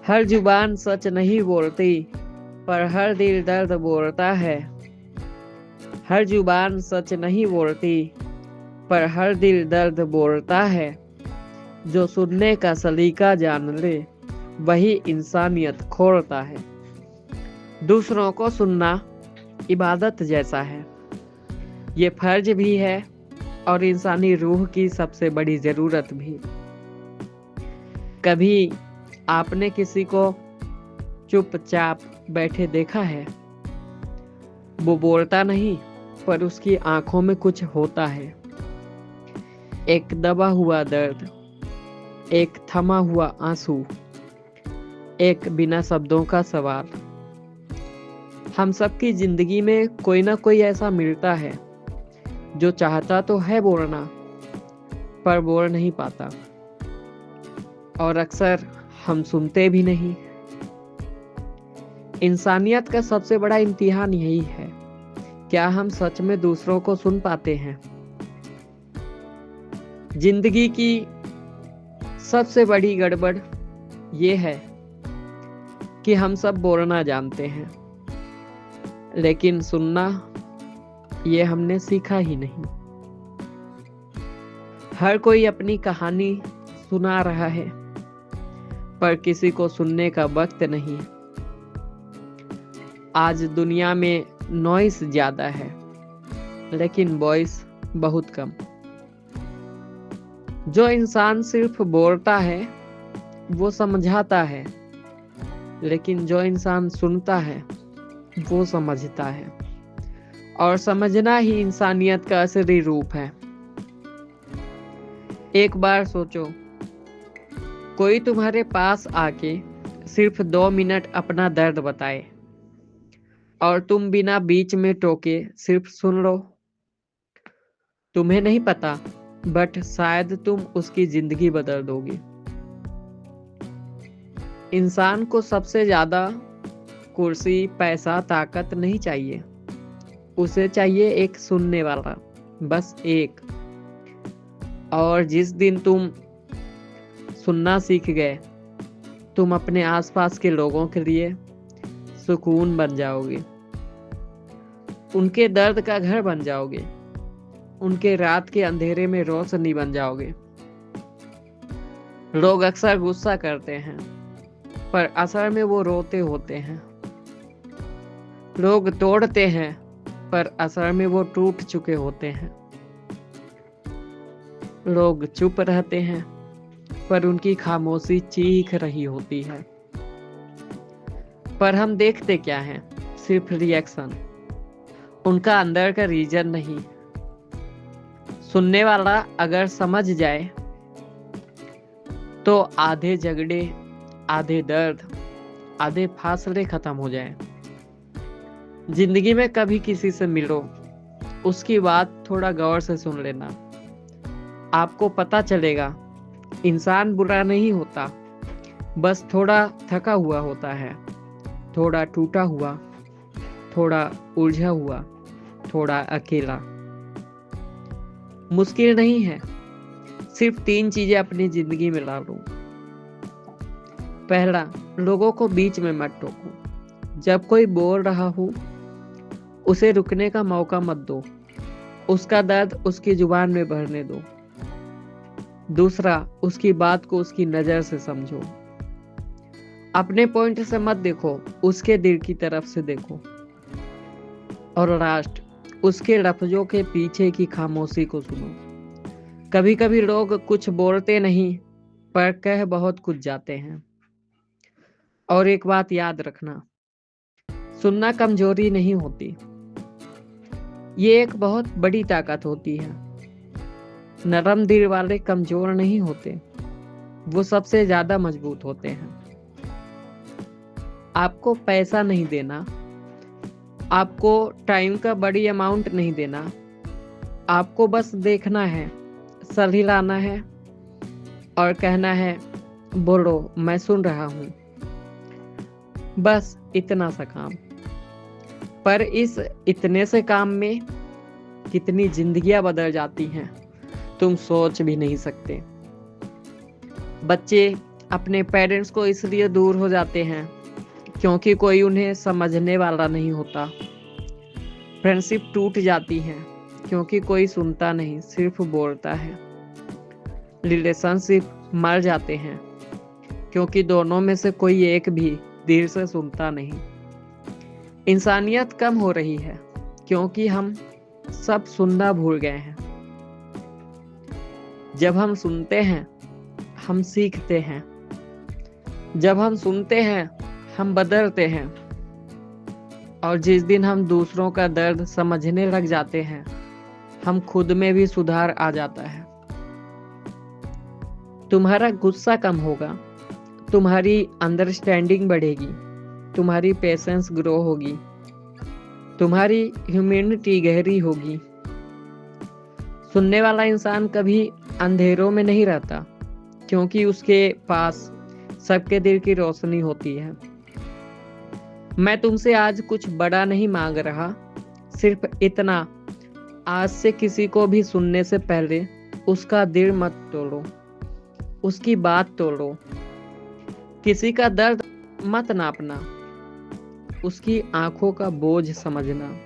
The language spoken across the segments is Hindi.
हर जुबान सच नहीं बोलती, पर हर दिल दर्द बोलता है। हर जुबान सच नहीं बोलती, पर हर दिल दर्द बोलता है। जो सुनने का सलीका जान ले, वही इंसानियत खोलता है। दूसरों को सुनना इबादत जैसा है। ये फर्ज भी है और इंसानी रूह की सबसे बड़ी जरूरत भी। कभी आपने किसी को चुपचाप बैठे देखा है? वो बोलता नहीं, पर उसकी आंखों में कुछ होता है। एक दबा हुआ दर्द, एक थमा हुआ आंसू, एक बिना शब्दों का सवाल। हम सबकी जिंदगी में कोई ना कोई ऐसा मिलता है जो चाहता तो है बोलना, पर बोल नहीं पाता। और अक्सर हम सुनते भी नहीं। इंसानियत का सबसे बड़ा इम्तिहान यही है, क्या हम सच में दूसरों को सुन पाते हैं? जिंदगी की सबसे बड़ी गड़बड़ ये है कि हम सब बोलना जानते हैं, लेकिन सुनना ये हमने सीखा ही नहीं। हर कोई अपनी कहानी सुना रहा है, पर किसी को सुनने का वक्त नहीं। आज दुनिया में नॉइस ज्यादा है, लेकिन वॉइस बहुत कम। जो इंसान सिर्फ बोलता है वो समझाता है, लेकिन जो इंसान सुनता है वो समझता है। और समझना ही इंसानियत का असली रूप है। एक बार सोचो, कोई तुम्हारे पास आके सिर्फ 2 मिनट अपना दर्द बताए और तुम बिना बीच में टोके सिर्फ सुन लो। तुम्हें नहीं पता, बट शायद तुम उसकी जिंदगी बदल दोगे। इंसान को सबसे ज्यादा कुर्सी, पैसा, ताकत नहीं चाहिए। उसे चाहिए एक सुनने वाला, बस एक। और जिस दिन तुम सुनना सीख गए, तुम अपने आसपास के लोगों के लिए सुकून बन जाओगे। उनके दर्द का घर बन जाओगे। उनके रात के अंधेरे में रोशनी बन जाओगे। लोग अक्सर गुस्सा करते हैं, पर असल में वो रोते होते हैं। लोग तोड़ते हैं, पर असल में वो टूट चुके होते हैं। लोग चुप रहते हैं, पर उनकी खामोशी चीख रही होती है। पर हम देखते क्या हैं? सिर्फ रिएक्शन, उनका अंदर का रीजन नहीं। सुनने वाला अगर समझ जाए तो आधे झगड़े, आधे दर्द, आधे फासले खत्म हो जाए। जिंदगी में कभी किसी से मिलो, उसकी बात थोड़ा गौर से सुन लेना। आपको पता चलेगा इंसान बुरा नहीं होता, बस थोड़ा थका हुआ होता है, थोड़ा टूटा हुआ, थोड़ा उलझा हुआ, थोड़ा अकेला। मुश्किल नहीं है, सिर्फ 3 चीजें अपनी जिंदगी में ला लो। पहला, लोगों को बीच में मत टोको। जब कोई बोल रहा हो, उसे रुकने का मौका मत दो। उसका दर्द उसकी जुबान में भरने दो। दूसरा, उसकी बात को उसकी नजर से समझो। अपने पॉइंट से मत देखो, उसके दिल की तरफ से देखो। और लास्ट, उसके लफ्जों के पीछे की खामोशी को सुनो। कभी कभी लोग कुछ बोलते नहीं, पर कह बहुत कुछ जाते हैं। और एक बात याद रखना, सुनना कमजोरी नहीं होती, ये एक बहुत बड़ी ताकत होती है। नरम दिल वाले कमजोर नहीं होते, वो सबसे ज्यादा मजबूत होते हैं। आपको पैसा नहीं देना, आपको टाइम का बड़ी अमाउंट नहीं देना। आपको बस देखना है, सर हिलाना है और कहना है, बोलो मैं सुन रहा हूं। बस इतना सा काम। पर इस इतने से काम में कितनी जिंदगियां बदल जाती हैं, तुम सोच भी नहीं सकते। बच्चे अपने पेरेंट्स को इसलिए दूर हो जाते हैं क्योंकि कोई उन्हें समझने वाला नहीं होता। फ्रेंडशिप टूट जाती है क्योंकि कोई सुनता नहीं, सिर्फ बोलता है। रिलेशनशिप मर जाते हैं क्योंकि दोनों में से कोई एक भी दिल से सुनता नहीं। इंसानियत कम हो रही है क्योंकि हम सब सुनना भूल गए हैं। जब हम सुनते हैं हम सीखते हैं। जब हम सुनते हैं हम बदलते हैं। और जिस दिन हम दूसरों का दर्द समझने लग जाते हैं हम खुद में भी सुधार आ जाता है। तुम्हारा गुस्सा कम होगा, तुम्हारी अंडरस्टैंडिंग बढ़ेगी, तुम्हारी पेशेंस ग्रो होगी, तुम्हारी ह्यूमैनिटी गहरी होगी। सुनने वाला इंसान कभी अंधेरों में नहीं रहता क्योंकि उसके पास सबके दिल की रोशनी होती है। मैं तुमसे आज कुछ बड़ा नहीं मांग रहा, सिर्फ इतना, आज से किसी को भी सुनने से पहले उसका दिल मत तोड़ो, उसकी बात तोड़ो। किसी का दर्द मत नापना, उसकी आंखों का बोझ समझना।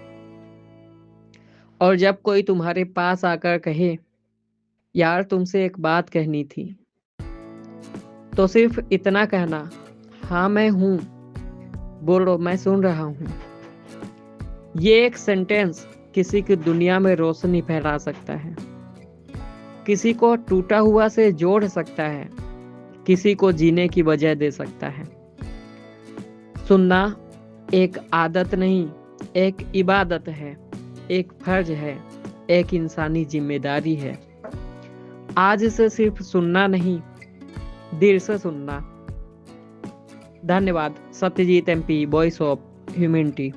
और जब कोई तुम्हारे पास आकर कहे यार तुमसे एक बात कहनी थी, तो सिर्फ इतना कहना, हाँ मैं हूं, बोलो मैं सुन रहा हूं। ये एक सेंटेंस किसी की दुनिया में रोशनी फैला सकता है, किसी को टूटा हुआ से जोड़ सकता है, किसी को जीने की वजह दे सकता है। सुनना एक आदत नहीं, एक इबादत है, एक फर्ज है, एक इंसानी जिम्मेदारी है। आज से सिर्फ सुनना नहीं, दिल से सुनना। धन्यवाद। Satyajit MP, voice of humanity.